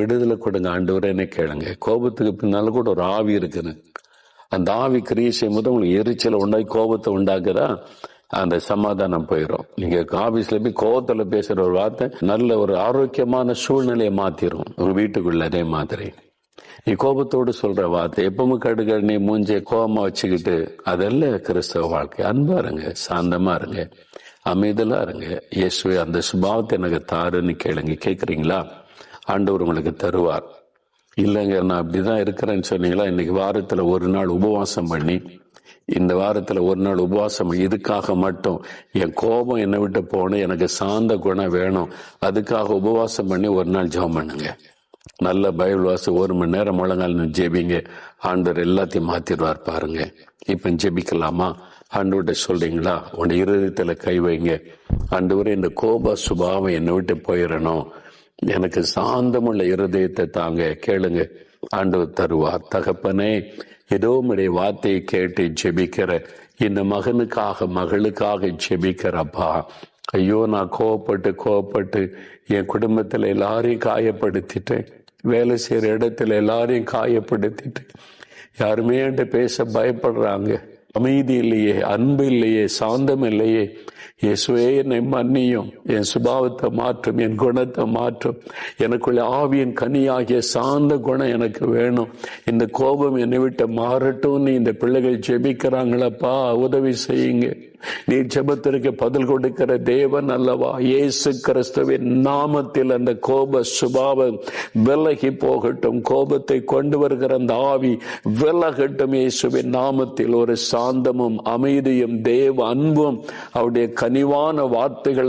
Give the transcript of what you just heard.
விடுதலை கொடுங்க ஆண்டவரேன்னு கேளுங்க. கோபத்துக்கு பின்னால கூட ஒரு ஆவி இருக்குன்னு, அந்த ஆவி கிரியை செய்யும் போது உங்களுக்கு எரிச்சலை உண்டாக்கி கோபத்தை உண்டாக்குதா, அந்த சமாதானம் போயிடும். நீங்க ஆபீஸ்ல போய் கோபத்துல பேசுற ஒரு வார்த்தை நல்ல ஒரு ஆரோக்கியமான சூழ்நிலையை மாத்திரும். உங்க வீட்டுக்குள்ள அதே மாதிரி நீ கோபத்தோடு சொல்ற வார்த்தை எப்பவும் கடுகண்ணி மூஞ்சை கோபமா வச்சுக்கிட்டு, அதெல்லாம் கிறிஸ்தவ வாழ்க்கை. அன்பா இருங்க, சாந்தமா இருங்க, அமைதலா இருங்க. இயேசுவே அந்த சுபாவத்தை எனக்கு தாருன்னு கேளுங்க. கேட்குறீங்களா? ஆண்டவர் உங்களுக்கு தருவார். இல்லைங்க நான் அப்படிதான் இருக்கிறேன்னு சொன்னீங்களா, இன்னைக்கு வாரத்துல ஒரு நாள் உபவாசம் பண்ணி, இந்த வாரத்துல ஒரு நாள் உபவாசம் இதுக்காக மட்டும், என் கோபம் என்னை விட்டு போகணும், எனக்கு சாந்த குணம் வேணும், அதுக்காக உபவாசம் பண்ணி ஒரு நாள் ஜெபம் பண்ணுங்க. நல்ல பைபிள் வாசி 1 மணி நேரம் முழங்கால் ஜெபிங்க. ஆண்டவர் எல்லாத்தையும் மாத்திடுவார் பாருங்க. இப்ப ஜெபிக்கலாமா? ஆண்டவர்கிட்ட சொல்றீங்களா? உன் இருதயத்துல கை வைங்க. ஆண்டவரே, இந்த கோப சுபாவம் என்னை விட்டு போயிடணும், எனக்கு சாந்தமுள்ள இருதயத்தை தாங்க. கேளுங்க, ஆண்டவர் தருவார். தகப்பனே, ஏதோ உம்முடைய வார்த்தையை கேட்டு ஜெபிக்கிற இந்த மகனுக்காக மகளுக்காக ஜெபிக்கிறப்பா. ஐயோ, நான் கோவப்பட்டு என் குடும்பத்துல எல்லாரையும் காயப்படுத்திட்டேன், வேலை செய்யற இடத்துல எல்லாரையும் காயப்படுத்திட்டு, யாருமே என்கிட்ட பேச பயப்படுறாங்க, அமைதி இல்லையே, அன்பு இல்லையே, சாந்தம் இல்லையே. இயேசுவே, என்னை மன்னியும், என் சுபாவத்தை மாற்றும், என் குணத்தை மாற்றும். எனக்குள்ள ஆவியின் கனியாகிய சாந்த குணம் எனக்கு வேணும். இந்த கோபம் என்னை விட்டு மாறட்டும். இந்த பிள்ளைகள் ஜெபிக்கிறாங்களப்பா, உதவி செய்யுங்க. நீ ஜெபத்திற்கு பதில் கொடுக்கிற தேவன் அல்லவா? இயேசு கிறிஸ்துவின் நாமத்தில் அந்த கோப சுபாவம் விலகி போகட்டும். கோபத்தை கொண்டு வருகிற அந்த ஆவி விலகட்டும். இயேசுவின் நாமத்தில் ஒரு சாந்தமும் அமைதியும் தேவ அன்பும் அவருடைய கனிவான வார்த்தைகள்